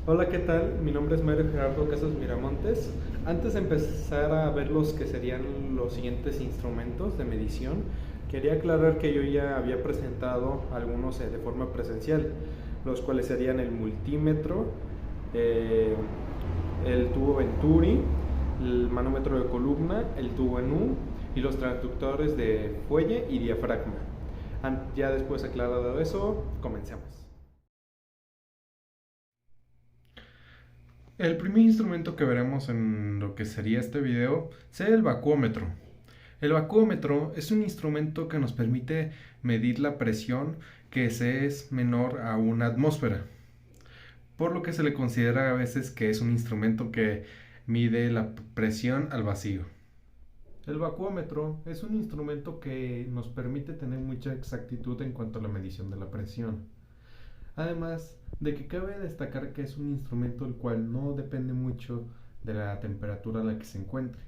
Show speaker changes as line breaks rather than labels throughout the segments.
Hola, ¿qué tal? Mi nombre es Mario Gerardo Casas Miramontes. Antes de empezar a ver los que serían los siguientes instrumentos de medición, quería aclarar que yo ya había presentado algunos de forma presencial, los cuales serían el multímetro, eh, el tubo Venturi, el manómetro de columna, el tubo en U y los transductores de fuelle y diafragma. Ya después aclarado eso, comencemos. El primer instrumento que veremos en lo que sería este video será el vacuómetro. El vacuómetro es un instrumento que nos permite medir la presión que es menor a una atmósfera, por lo que se le considera a veces que es un instrumento que mide la presión al vacío. El vacuómetro es un instrumento que nos permite tener mucha exactitud en cuanto a la medición de la presión. Además de que cabe destacar que es un instrumento el cual no depende mucho de la temperatura a la que se encuentre.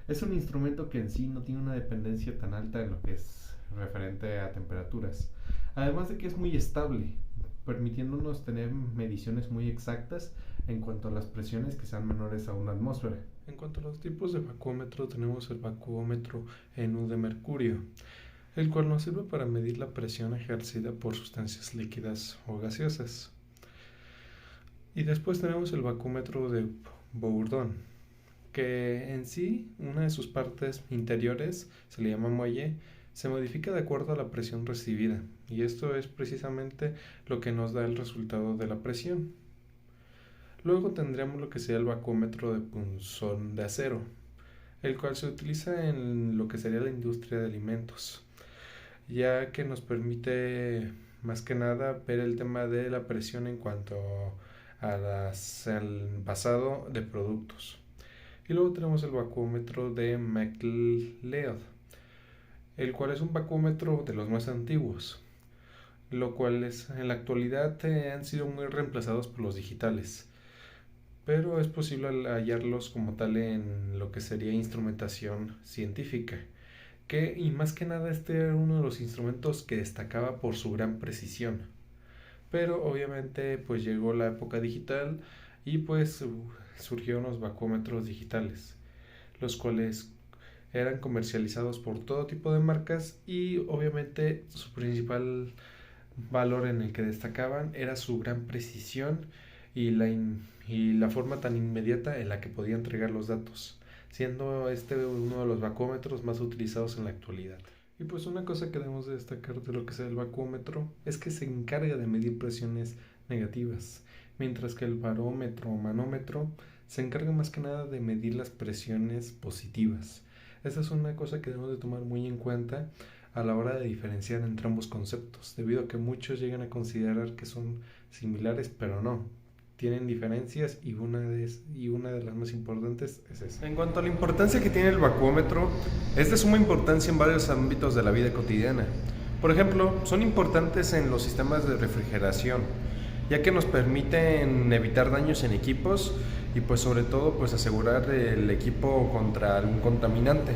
Es un instrumento que en sí no tiene una dependencia tan alta en lo que es referente a temperaturas. Además de que es muy estable, permitiéndonos tener mediciones muy exactas en cuanto a las presiones que sean menores a una atmósfera. En cuanto a los tipos de vacuómetro, tenemos el vacuómetro en U de mercurio, el cual nos sirve para medir la presión ejercida por sustancias líquidas o gaseosas. Y después tenemos el vacuómetro de Bourdon, que en sí, una de sus partes interiores, se le llama muelle, se modifica de acuerdo a la presión recibida, y esto es precisamente lo que nos da el resultado de la presión. Luego tendremos lo que sería el vacuómetro de punzón de acero, el cual se utiliza en lo que sería la industria de alimentos, ya que nos permite más que nada ver el tema de la presión en cuanto al envasado de productos. Y luego tenemos el vacuómetro de MacLeod, el cual es un vacuómetro de los más antiguos, lo cual es, en la actualidad han sido muy reemplazados por los digitales, pero es posible hallarlos como tal en lo que sería instrumentación científica, y más que nada este era uno de los instrumentos que destacaba por su gran precisión. Pero obviamente pues llegó la época digital y pues surgieron los vacuómetros digitales, los cuales eran comercializados por todo tipo de marcas y obviamente su principal valor en el que destacaban era su gran precisión y la forma tan inmediata en la que podía entregar los datos, siendo este uno de los vacúmetros más utilizados en la actualidad. Y pues una cosa que debemos de destacar de lo que es el vacúmetro es que se encarga de medir presiones negativas, mientras que el barómetro o manómetro se encarga más que nada de medir las presiones positivas. Esa es una cosa que debemos de tomar muy en cuenta a la hora de diferenciar entre ambos conceptos, debido a que muchos llegan a considerar que son similares, pero no, tienen diferencias y una de las más importantes es esa. En cuanto a la importancia que tiene el vacuómetro, es de suma importancia en varios ámbitos de la vida cotidiana. Por ejemplo, son importantes en los sistemas de refrigeración, ya que nos permiten evitar daños en equipos y pues sobre todo pues asegurar el equipo contra algún contaminante.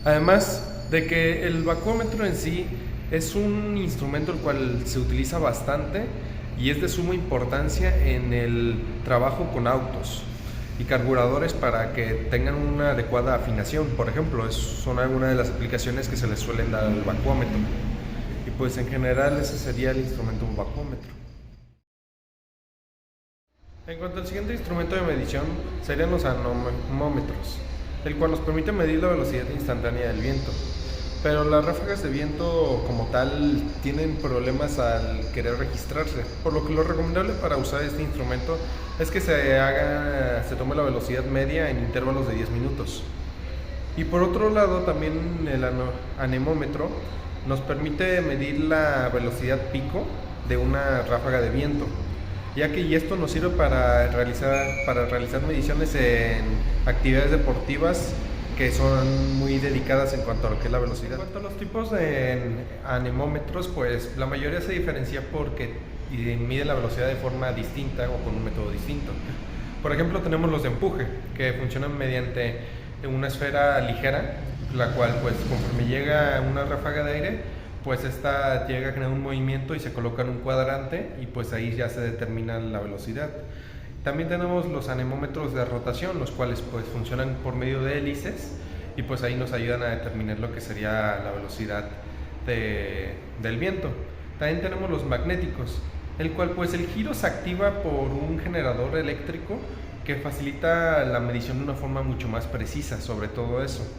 Además de que el vacuómetro en sí es un instrumento el cual se utiliza bastante y es de suma importancia en el trabajo con autos y carburadores para que tengan una adecuada afinación. Por ejemplo, son algunas de las aplicaciones que se les suelen dar al vacuómetro. Y pues en general ese sería el instrumento un vacuómetro. En cuanto al siguiente instrumento de medición, serían los anemómetros, el cual nos permite medir la velocidad instantánea del viento. Pero las ráfagas de viento como tal tienen problemas al querer registrarse, por lo que lo recomendable para usar este instrumento es que se tome la velocidad media en intervalos de 10 minutos. Y por otro lado también el anemómetro nos permite medir la velocidad pico de una ráfaga de viento, ya que y esto nos sirve para realizar mediciones en actividades deportivas que son muy dedicadas en cuanto a lo que es la velocidad. En cuanto a los tipos de anemómetros, pues la mayoría se diferencia porque mide la velocidad de forma distinta o con un método distinto. Por ejemplo, tenemos los de empuje, que funcionan mediante una esfera ligera, la cual pues conforme llega una ráfaga de aire,
pues esta llega a generar un movimiento y se coloca en un cuadrante y pues ahí ya se determina la velocidad. También tenemos los anemómetros de rotación, los cuales pues funcionan por medio de hélices y pues ahí nos ayudan a determinar lo que sería la velocidad del viento. También tenemos los magnéticos, el cual pues el giro se activa por un generador eléctrico que facilita la medición de una forma mucho más precisa sobre todo eso.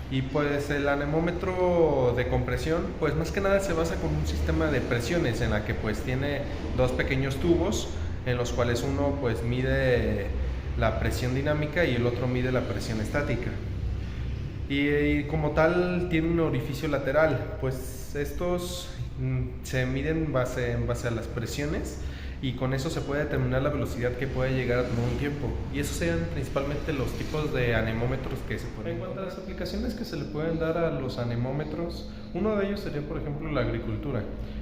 Y pues el anemómetro de compresión pues más que nada se basa con un sistema de presiones en la que pues tiene dos pequeños tubos en los cuales uno pues mide la presión dinámica y el otro mide la presión estática. Y como tal tiene un orificio lateral, pues estos se miden en base a las presiones y con eso se puede determinar la velocidad que puede llegar a tomar un tiempo. Y esos serían principalmente los tipos de anemómetros que se pueden. En cuanto a las aplicaciones que se le pueden dar a los anemómetros, uno de ellos sería por ejemplo la agricultura,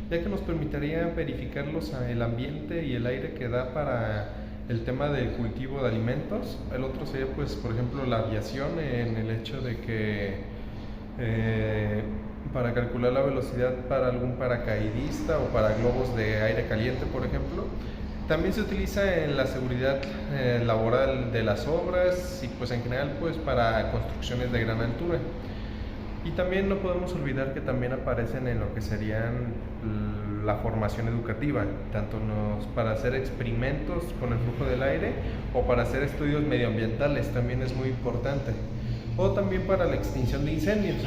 ya que nos permitiría verificar el ambiente y el aire que da para el tema del cultivo de alimentos. El otro sería pues por ejemplo la aviación, en el hecho de que para calcular la velocidad para algún paracaidista o para globos de aire caliente por ejemplo. También se utiliza en la seguridad laboral de las obras y pues en general pues para construcciones de gran altura. Y también no podemos olvidar que también aparecen en lo que serían la formación educativa, tanto para hacer experimentos con el flujo del aire o para hacer estudios medioambientales, también es muy importante. O también para la extinción de incendios.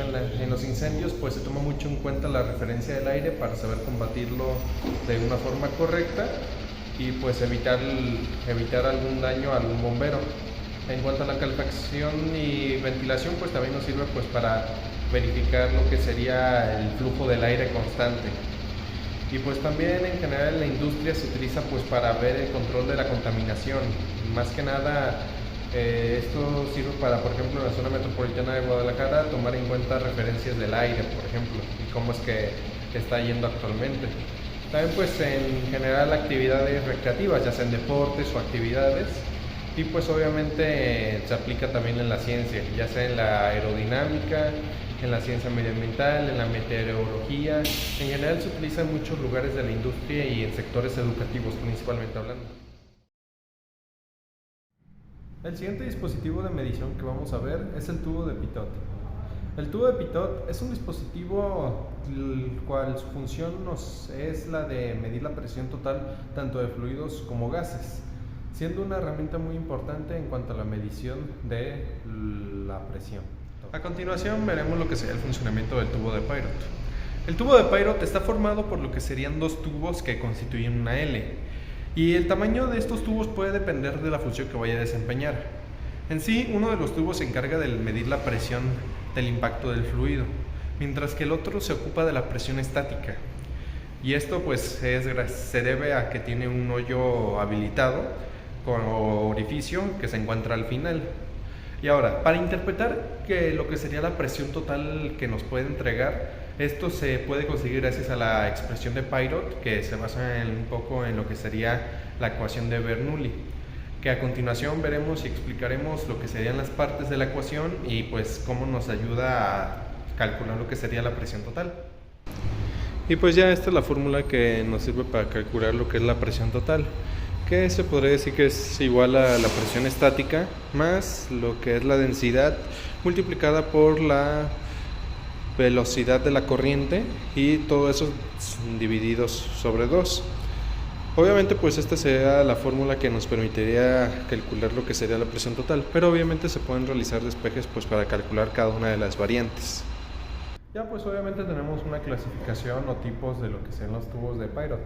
En los incendios pues se toma mucho en cuenta la referencia del aire para saber combatirlo de una forma correcta y pues evitar algún daño a algún bombero. En cuanto a la calefacción y ventilación, pues también nos sirve pues para verificar lo que sería el flujo del aire constante. Y pues también en general en la industria se utiliza pues para ver el control de la contaminación. Más que nada esto sirve para, por ejemplo, en la zona metropolitana de Guadalajara, tomar en cuenta referencias del aire, por ejemplo, y cómo es que está yendo actualmente. También pues en general actividades recreativas, ya sean deportes o actividades. Y pues obviamente se aplica también en la ciencia, ya sea en la aerodinámica, en la ciencia medioambiental, en la meteorología. En general se utiliza en muchos lugares de la industria y en sectores educativos principalmente hablando. El siguiente dispositivo de medición que vamos a ver es el tubo de Pitot. El tubo de Pitot es un dispositivo el cual su función es la de medir la presión total tanto de fluidos como gases, siendo una herramienta muy importante en cuanto a la medición de la presión. A continuación veremos lo que sería el funcionamiento del tubo de Pirot. El tubo de Pirot está formado por lo que serían dos tubos que constituyen una L, y el tamaño de estos tubos puede depender de la función que vaya a desempeñar. En sí, uno de los tubos se encarga de medir la presión del impacto del fluido, mientras que el otro se ocupa de la presión estática. Y esto pues se debe a que tiene un hoyo habilitado con orificio que se encuentra al final. Y ahora, para interpretar lo que sería la presión total que nos puede entregar, esto se puede conseguir gracias a la expresión de Pirot, que se basa un poco en lo que sería la ecuación de Bernoulli, que a continuación veremos y explicaremos lo que serían las partes de la ecuación y pues cómo nos ayuda a calcular lo que sería la presión total. Y pues ya esta es la fórmula que nos sirve para calcular lo que es la presión total, que se podría decir que es igual a la presión estática más lo que es la densidad multiplicada por la velocidad de la corriente y todo eso divididos sobre 2. Obviamente pues esta sería la fórmula que nos permitiría calcular lo que sería la presión total, pero obviamente se pueden realizar despejes pues para calcular cada una de las variantes. Ya pues obviamente tenemos una clasificación o tipos de lo que sean los tubos de Pirot.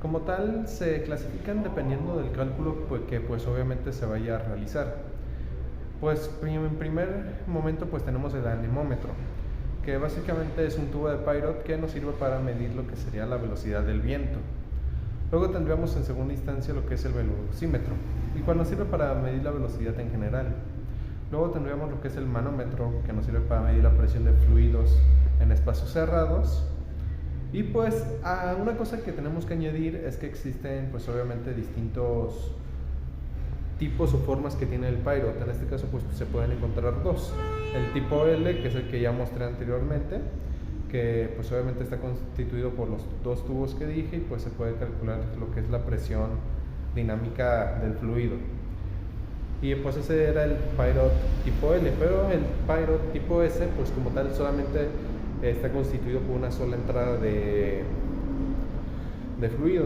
Como tal, se clasifican dependiendo del cálculo que pues obviamente se vaya a realizar. Pues en primer momento pues tenemos el anemómetro, que básicamente es un tubo de Pirot que nos sirve para medir lo que sería la velocidad del viento. Luego tendríamos en segunda instancia lo que es el velocímetro, el cual nos sirve para medir la velocidad en general. Luego tendríamos lo que es el manómetro, que nos sirve para medir la presión de fluidos en espacios cerrados. Y pues una cosa que tenemos que añadir es que existen pues obviamente distintos tipos o formas que tiene el Pirot. En este caso pues se pueden encontrar dos: el tipo L, que es el que ya mostré anteriormente, que pues obviamente está constituido por los dos tubos que dije y pues se puede calcular lo que es la presión dinámica del fluido. Y pues ese era el Pilot tipo L, pero el Pilot tipo S pues como tal solamente está constituido por una sola entrada de fluido.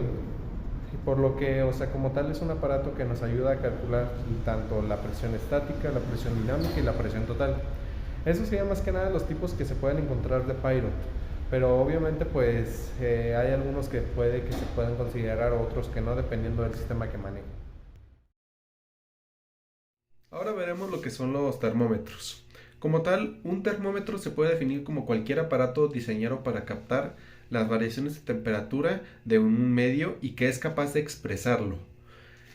Por lo que, o sea, como tal es un aparato que nos ayuda a calcular tanto la presión estática, la presión dinámica y la presión total. Eso sería más que nada los tipos que se pueden encontrar de Pilot. Pero obviamente pues hay algunos que puede que se puedan considerar, otros que no, dependiendo del sistema que maneje.
Ahora veremos lo que son los termómetros. Como tal, un termómetro se puede definir como cualquier aparato diseñado para captar las variaciones de temperatura de un medio y que es capaz de expresarlo.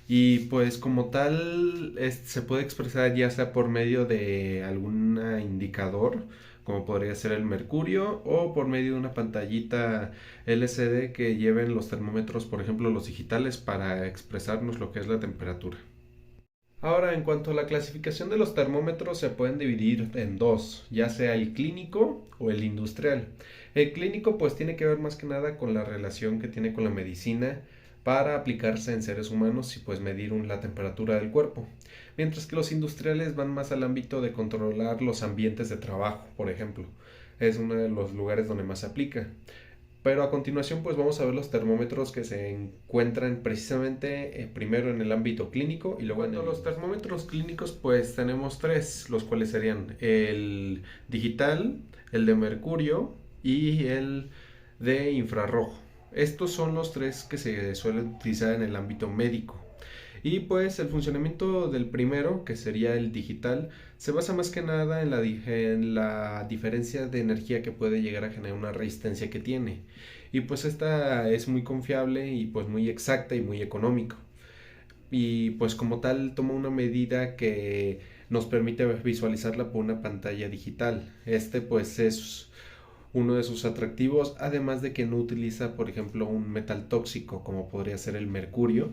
Y pues como tal se puede expresar ya sea por medio de algún indicador, como podría ser el mercurio, o por medio de una pantallita LCD que lleven los termómetros, por ejemplo los digitales, para expresarnos lo que es la temperatura. Ahora, en cuanto a la clasificación de los termómetros, se pueden dividir en dos, ya sea el clínico o el industrial. El clínico pues tiene que ver más que nada con la relación que tiene con la medicina para aplicarse en seres humanos y pues medir la temperatura del cuerpo. Mientras que los industriales van más al ámbito de controlar los ambientes de trabajo, por ejemplo. Es uno de los lugares donde más se aplica. Pero a continuación pues vamos a ver los termómetros que se encuentran precisamente primero en el ámbito clínico y luego en los termómetros clínicos pues tenemos tres, los cuales serían el digital, el de mercurio y el de infrarrojo. Estos son los tres que se suelen utilizar en el ámbito médico. Y pues el funcionamiento del primero, que sería el digital, se basa más que nada en la diferencia de energía que puede llegar a generar una resistencia que tiene. Y pues esta es muy confiable y pues muy exacta y muy económico. Y pues como tal toma una medida que nos permite visualizarla por una pantalla digital. Este pues es uno de sus atractivos, además de que no utiliza, por ejemplo, un metal tóxico como podría ser el mercurio,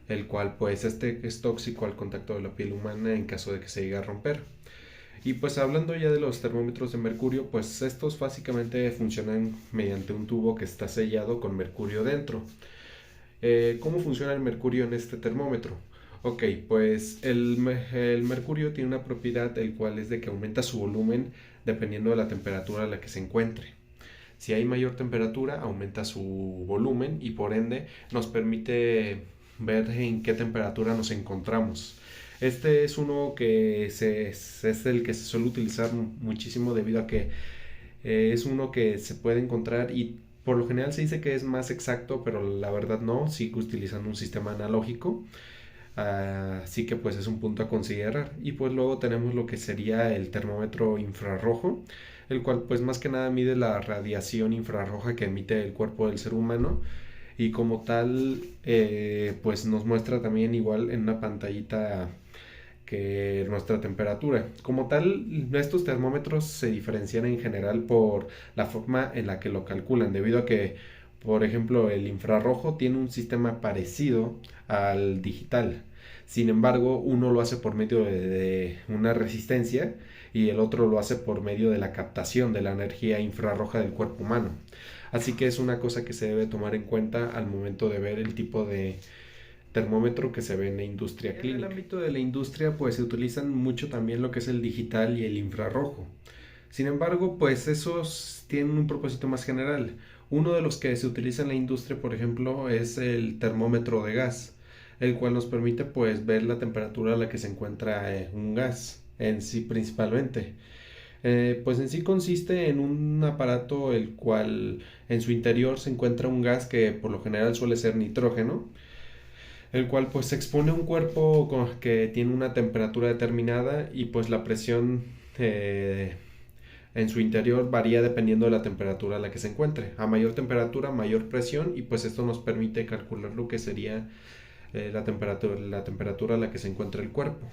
el cual pues este es tóxico al contacto de la piel humana en caso de que se llegue a romper. Y pues hablando ya de los termómetros de mercurio, pues estos básicamente funcionan mediante un tubo que está sellado con mercurio dentro. ¿Cómo funciona el mercurio en este termómetro? Ok, pues el mercurio tiene una propiedad el cual es de que aumenta su volumen dependiendo de la temperatura a la que se encuentre. Si hay mayor temperatura, aumenta su volumen y por ende nos permite ver en qué temperatura nos encontramos. Este es uno que es el que se suele utilizar muchísimo debido a que es uno que se puede encontrar y por lo general se dice que es más exacto, pero la verdad no, sigue utilizando un sistema analógico. Así que pues es un punto a considerar. Y pues luego tenemos lo que sería el termómetro infrarrojo, el cual pues más que nada mide la radiación infrarroja que emite el cuerpo del ser humano y como tal pues nos muestra también igual en una pantallita que nuestra temperatura. Como tal, estos termómetros se diferencian en general por la forma en la que lo calculan, debido a que, por ejemplo, el infrarrojo tiene un sistema parecido al digital. Sin embargo, uno lo hace por medio de una resistencia y el otro lo hace por medio de la captación de la energía infrarroja del cuerpo humano. Así que es una cosa que se debe tomar en cuenta al momento de ver el tipo de termómetro que se ve en la industria clínica. En el ámbito de la industria pues se utilizan mucho también lo que es el digital y el infrarrojo. Sin embargo, pues esos tienen un propósito más general. Uno de los que se utiliza en la industria, por ejemplo, es el termómetro de gas, el cual nos permite pues ver la temperatura a la que se encuentra un gas en sí principalmente. Pues en sí consiste en un aparato el cual en su interior se encuentra un gas que por lo general suele ser nitrógeno, el cual pues se expone a un cuerpo que tiene una temperatura determinada y pues la presión en su interior varía dependiendo de la temperatura a la que se encuentre. A mayor temperatura, mayor presión y pues esto nos permite calcular lo que sería la temperatura a la que se encuentra el cuerpo.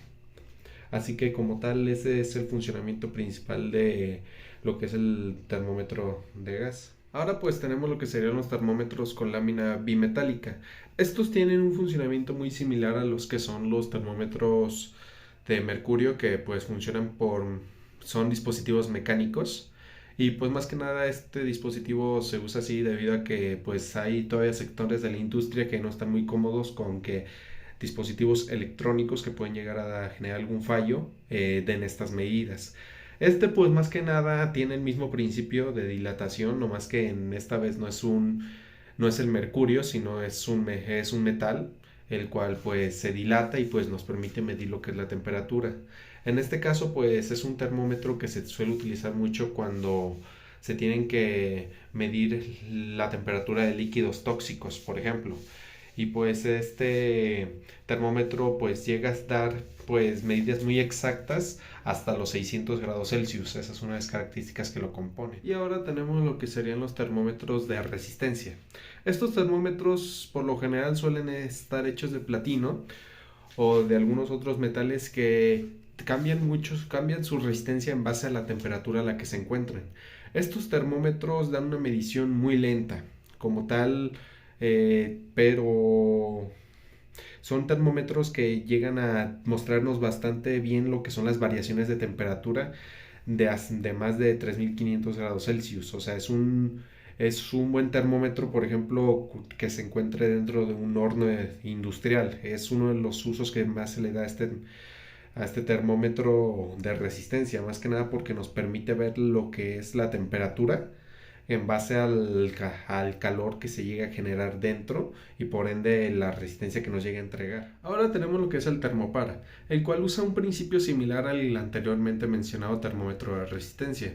Así que como tal ese es el funcionamiento principal de lo que es el termómetro de gas. Ahora pues tenemos lo que serían los termómetros con lámina bimetálica. Estos tienen un funcionamiento muy similar a los que son los termómetros de mercurio que pues funcionan son dispositivos mecánicos Y pues más que nada este dispositivo se usa así debido a que pues hay todavía sectores de la industria que no están muy cómodos con que dispositivos electrónicos que pueden llegar a generar algún fallo den estas medidas. Este pues más que nada tiene el mismo principio de dilatación, no más que en esta vez no es el mercurio, sino es un metal, el cual pues se dilata y pues nos permite medir lo que es la temperatura. En este caso pues es un termómetro que se suele utilizar mucho cuando se tienen que medir la temperatura de líquidos tóxicos, por ejemplo. Y pues este termómetro pues llega a dar pues medidas muy exactas hasta los 600 grados Celsius. Esa es una de las características que lo componen. Y ahora tenemos lo que serían los termómetros de resistencia. Estos termómetros por lo general suelen estar hechos de platino o de algunos otros metales que cambian su resistencia en base a la temperatura a la que se encuentren. Estos termómetros dan una medición muy lenta, como tal, pero son termómetros que llegan a mostrarnos bastante bien lo que son las variaciones de temperatura de más de 3500 grados Celsius. O sea, es un buen termómetro, por ejemplo, que se encuentre dentro de un horno industrial. Es uno de los usos que más se le da a este termómetro de resistencia, más que nada porque nos permite ver lo que es la temperatura en base al calor que se llega a generar dentro y por ende la resistencia que nos llega a entregar. Ahora tenemos lo que es el termopar, el cual usa un principio similar al anteriormente mencionado termómetro de resistencia.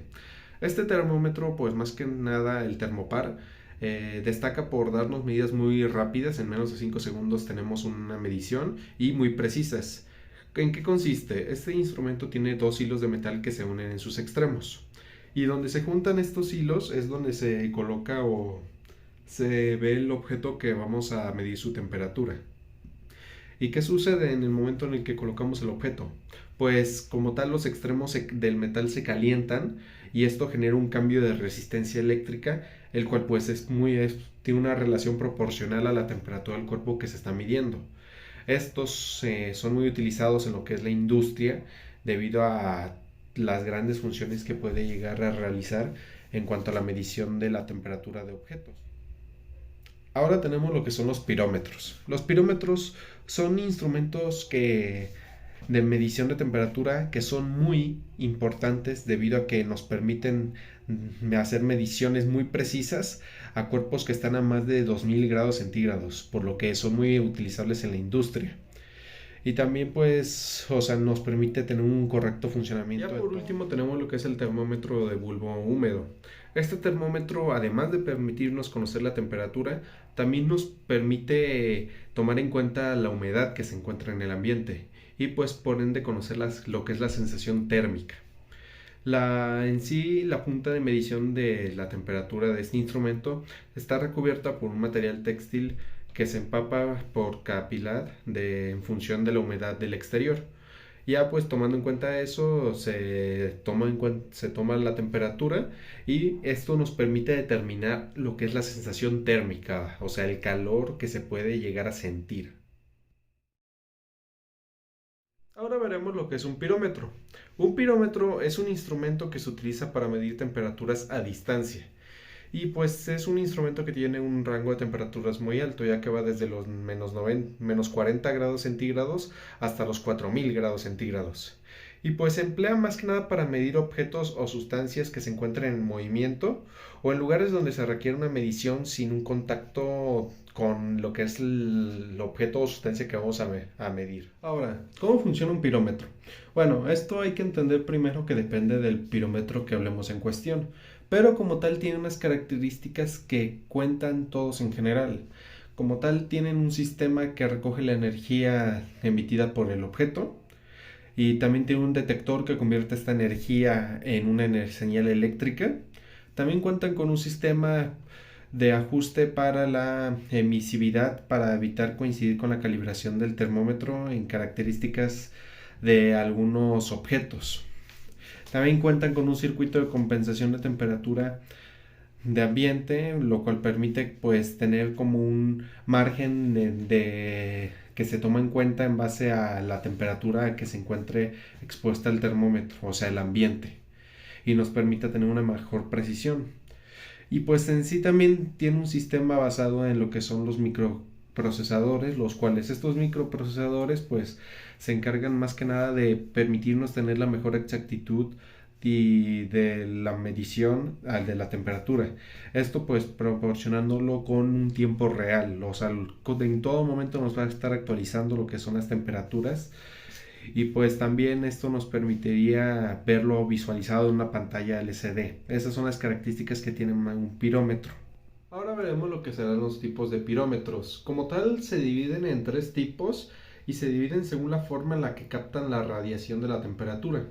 Este termómetro, pues más que nada el termopar, destaca por darnos medidas muy rápidas, en menos de 5 segundos tenemos una medición y muy precisas. ¿En qué consiste? Este instrumento tiene dos hilos de metal que se unen en sus extremos. Y donde se juntan estos hilos es donde se coloca o se ve el objeto que vamos a medir su temperatura. ¿Y qué sucede en el momento en el que colocamos el objeto? Pues como tal los extremos del metal se calientan y esto genera un cambio de resistencia eléctrica, el cual pues tiene una relación proporcional a la temperatura del cuerpo que se está midiendo. Estos son muy utilizados en lo que es la industria debido a las grandes funciones que puede llegar a realizar en cuanto a la medición de la temperatura de objetos. Ahora tenemos lo que son los pirómetros. Los pirómetros son instrumentos de medición de temperatura que son muy importantes debido a que nos permiten hacer mediciones muy precisas a cuerpos que están a más de 2000 grados centígrados, por lo que son muy utilizables en la industria. Y también pues, o sea, nos permite tener un correcto funcionamiento. Ya por último tenemos lo que es el termómetro de bulbo húmedo. Este termómetro, además de permitirnos conocer la temperatura, también nos permite tomar en cuenta la humedad que se encuentra en el ambiente y pues por ende conocer lo que es la sensación térmica. La punta de medición de la temperatura de este instrumento está recubierta por un material textil que se empapa por capilar en función de la humedad del exterior. Ya pues tomando en cuenta eso se toma la temperatura y esto nos permite determinar lo que es la sensación térmica, o sea, el calor que se puede llegar a sentir. Ahora veremos lo que es un pirómetro. Un pirómetro es un instrumento que se utiliza para medir temperaturas a distancia. Y pues es un instrumento que tiene un rango de temperaturas muy alto, ya que va desde los menos 40 grados centígrados hasta los 4000 grados centígrados. Y pues se emplea más que nada para medir objetos o sustancias que se encuentren en movimiento o en lugares donde se requiere una medición sin un contacto con lo que es el objeto o sustancia que vamos a medir. Ahora, ¿cómo funciona un pirómetro? Bueno, esto hay que entender primero que depende del pirómetro que hablemos en cuestión, pero como tal tiene unas características que cuentan todos en general. Como tal tienen un sistema que recoge la energía emitida por el objeto y también tiene un detector que convierte esta energía en una señal eléctrica. También cuentan con un sistema de ajuste para la emisividad para evitar coincidir con la calibración del termómetro en características de algunos objetos. También cuentan con un circuito de compensación de temperatura de ambiente, lo cual permite pues tener como un margen que se toma en cuenta en base a la temperatura a que se encuentre expuesta el termómetro, o sea, el ambiente. y nos permite tener una mejor precisión. Y pues en sí también tiene un sistema basado en lo que son los microprocesadores, los cuales estos microprocesadores pues se encargan más que nada de permitirnos tener la mejor exactitud y de la medición de la temperatura. Esto pues proporcionándolo con un tiempo real, o sea, en todo momento nos va a estar actualizando lo que son las temperaturas y pues también esto nos permitiría verlo visualizado en una pantalla LCD. Esas son las características que tiene un pirómetro. Ahora veremos lo que serán los tipos de pirómetros. Como tal, se dividen en tres tipos y se dividen según la forma en la que captan la radiación de la temperatura.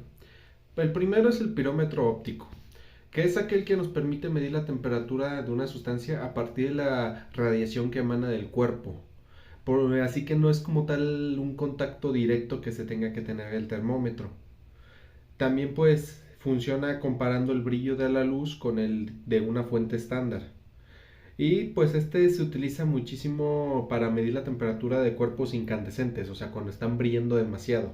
El primero es el pirómetro óptico, que es aquel que nos permite medir la temperatura de una sustancia a partir de la radiación que emana del cuerpo. Así que no es como tal un contacto directo que se tenga que tener el termómetro. También pues funciona comparando el brillo de la luz con el de una fuente estándar. Y pues este se utiliza muchísimo para medir la temperatura de cuerpos incandescentes, o sea, cuando están brillando demasiado.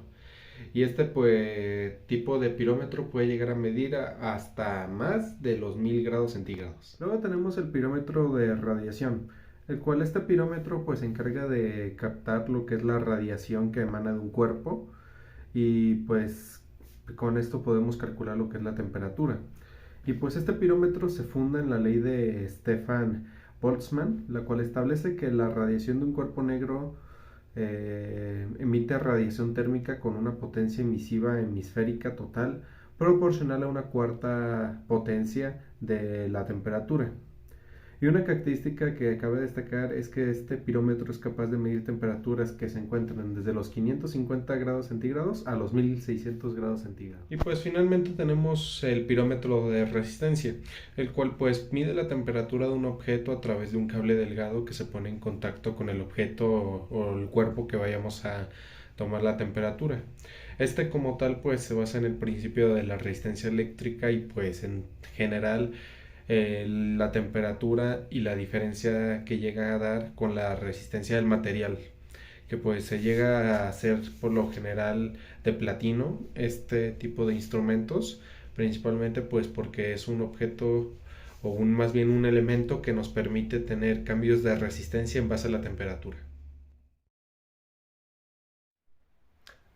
Y este pues tipo de pirómetro puede llegar a medir hasta más de los 1000 grados centígrados. Luego tenemos el pirómetro de radiación, el cual este pirómetro pues se encarga de captar lo que es la radiación que emana de un cuerpo y pues con esto podemos calcular lo que es la temperatura. Y pues este pirómetro se funda en la ley de Stefan Boltzmann, la cual establece que la radiación de un cuerpo negro emite radiación térmica con una potencia emisiva hemisférica total proporcional a una cuarta potencia de la temperatura. Y una característica que cabe destacar es que este pirómetro es capaz de medir temperaturas que se encuentran desde los 550 grados centígrados a los 1600 grados centígrados. Y pues finalmente tenemos el pirómetro de resistencia, el cual pues mide la temperatura de un objeto a través de un cable delgado que se pone en contacto con el objeto o el cuerpo que vayamos a tomar la temperatura. Este como tal pues se basa en el principio de la resistencia eléctrica y pues en general la temperatura y la diferencia que llega a dar con la resistencia del material, que pues se llega a hacer por lo general de platino este tipo de instrumentos, principalmente pues porque es un objeto o más bien un elemento que nos permite tener cambios de resistencia en base a la temperatura.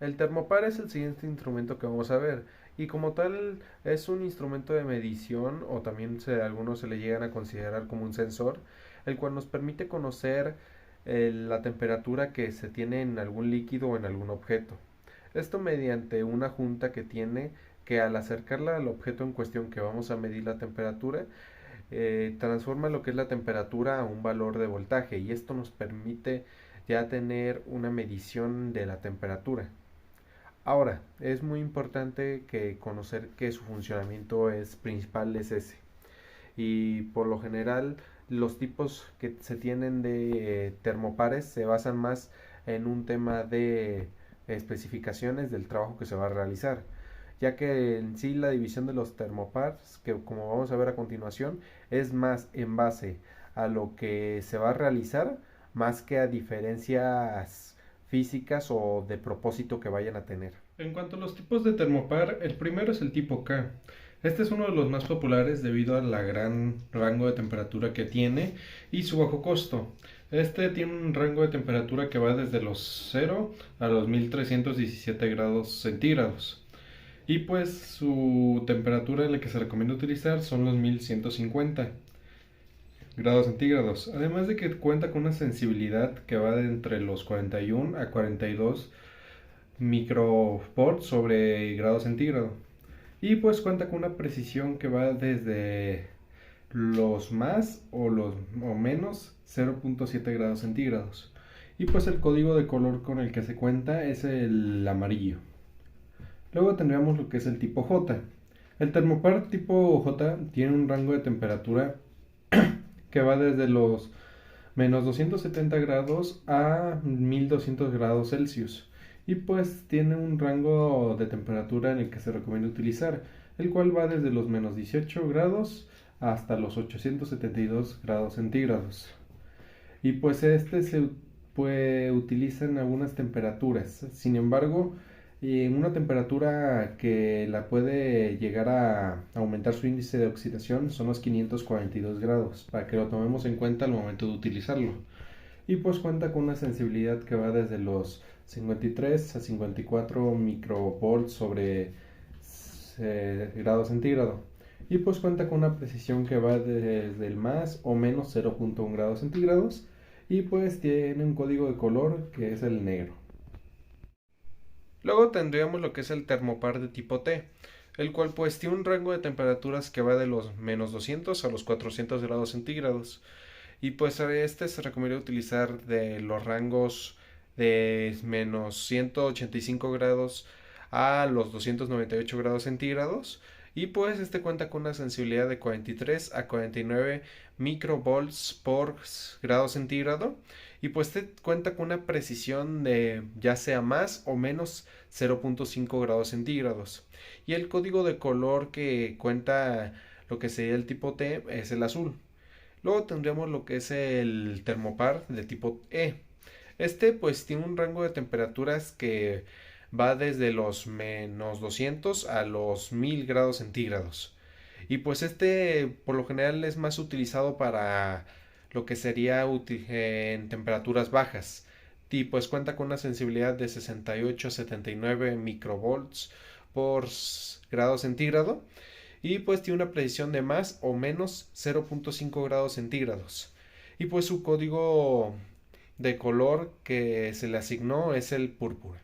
El termopar es el siguiente instrumento que vamos a ver y como tal es un instrumento de medición o también algunos se le llegan a considerar como un sensor, el cual nos permite conocer la temperatura que se tiene en algún líquido o en algún objeto. Esto mediante una junta que tiene que al acercarla al objeto en cuestión que vamos a medir la temperatura, transforma lo que es la temperatura a un valor de voltaje y esto nos permite ya tener una medición de la temperatura. Ahora, es muy importante que conocer que su funcionamiento principal es ese. Y por lo general, los tipos que se tienen de termopares se basan más en un tema de especificaciones del trabajo que se va a realizar, ya que en sí la división de los termopares, que como vamos a ver a continuación, es más en base a lo que se va a realizar, más que a diferencias físicas o de propósito que vayan a tener. En cuanto a los tipos de termopar, el primero es el tipo K. Este es uno de los más populares debido a la gran rango de temperatura que tiene y su bajo costo. Este tiene un rango de temperatura que va desde los 0 a los 1317 grados centígrados. Y pues su temperatura en la que se recomienda utilizar son los 1150 grados centígrados. Además de que cuenta con una sensibilidad que va de entre los 41 a 42 microvolts sobre grado centígrado. Y pues cuenta con una precisión que va desde los más o menos 0.7 grados centígrados. Y pues el código de color con el que se cuenta es el amarillo. Luego tendríamos lo que es el tipo J. El termopar tipo J tiene un rango de temperatura que va desde los menos 270 grados a 1200 grados Celsius. Y pues tiene un rango de temperatura en el que se recomienda utilizar, el cual va desde los menos 18 grados hasta los 872 grados centígrados. Y pues este se puede utilizar en algunas temperaturas. Sin embargo, Y una temperatura que la puede llegar a aumentar su índice de oxidación son los 542 grados, para que lo tomemos en cuenta al momento de utilizarlo. Y pues cuenta con una sensibilidad que va desde los 53 a 54 microvolts sobre grado centígrado. Y pues cuenta con una precisión que va desde el más o menos 0.1 grados centígrados. Y pues tiene un código de color que es el negro. Luego tendríamos lo que es el termopar de tipo T, el cual pues tiene un rango de temperaturas que va de los menos 200 a los 400 grados centígrados. Y pues a este se recomienda utilizar de los rangos de menos 185 grados a los 298 grados centígrados. Y pues este cuenta con una sensibilidad de 43 a 49 microvolts por grado centígrado. Y pues este cuenta con una precisión de ya sea más o menos 0.5 grados centígrados. Y el código de color que cuenta lo que sería el tipo T es el azul. Luego tendríamos lo que es el termopar de tipo E. Este pues tiene un rango de temperaturas que va desde los menos 200 a los 1000 grados centígrados. Y pues este por lo general es más utilizado para lo que sería en temperaturas bajas. Y pues cuenta con una sensibilidad de 68 a 79 microvolts por grado centígrado y pues tiene una precisión de más o menos 0.5 grados centígrados. Y pues su código de color que se le asignó es el púrpura.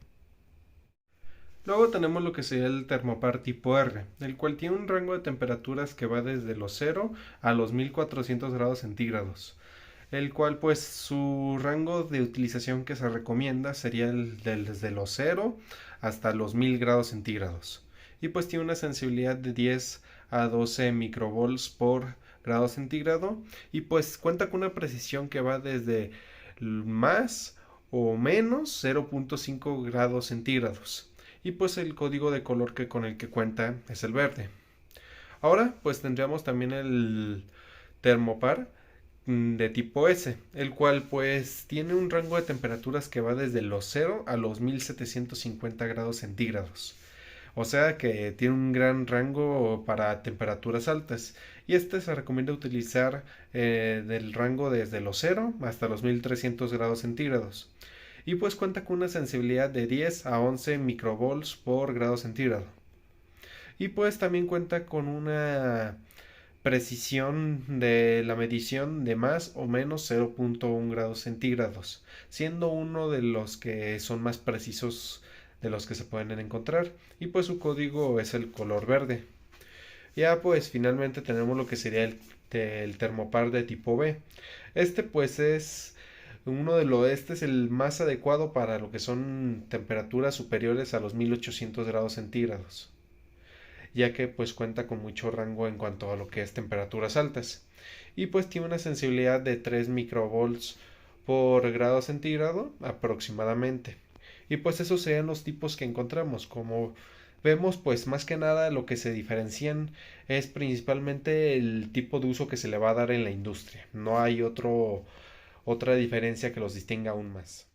Luego tenemos lo que sería el termopar tipo R, el cual tiene un rango de temperaturas que va desde los 0 a los 1400 grados centígrados, el cual pues su rango de utilización que se recomienda sería desde los 0 hasta los 1000 grados centígrados. Y pues tiene una sensibilidad de 10 a 12 microvolts por grado centígrado y pues cuenta con una precisión que va desde más o menos 0.5 grados centígrados. Y pues el código de color con el que cuenta es el verde. Ahora pues tendríamos también el termopar de tipo S, el cual pues tiene un rango de temperaturas que va desde los 0 a los 1750 grados centígrados. O sea que tiene un gran rango para temperaturas altas. Y este se recomienda utilizar del rango desde los 0 hasta los 1300 grados centígrados. Y pues cuenta con una sensibilidad de 10 a 11 microvolts por grado centígrado. Y pues también cuenta con una precisión de la medición de más o menos 0.1 grados centígrados, siendo uno de los que son más precisos de los que se pueden encontrar. Y pues su código es el color verde. Ya pues finalmente tenemos lo que sería el termopar de tipo B. Este pues es este es el más adecuado para lo que son temperaturas superiores a los 1800 grados centígrados, ya que pues cuenta con mucho rango en cuanto a lo que es temperaturas altas. Y pues tiene una sensibilidad de 3 microvolts por grado centígrado aproximadamente. Y pues esos serían los tipos que encontramos. Como vemos, pues más que nada lo que se diferencian es principalmente el tipo de uso que se le va a dar en la industria. No hay otra diferencia que los distinga aún más.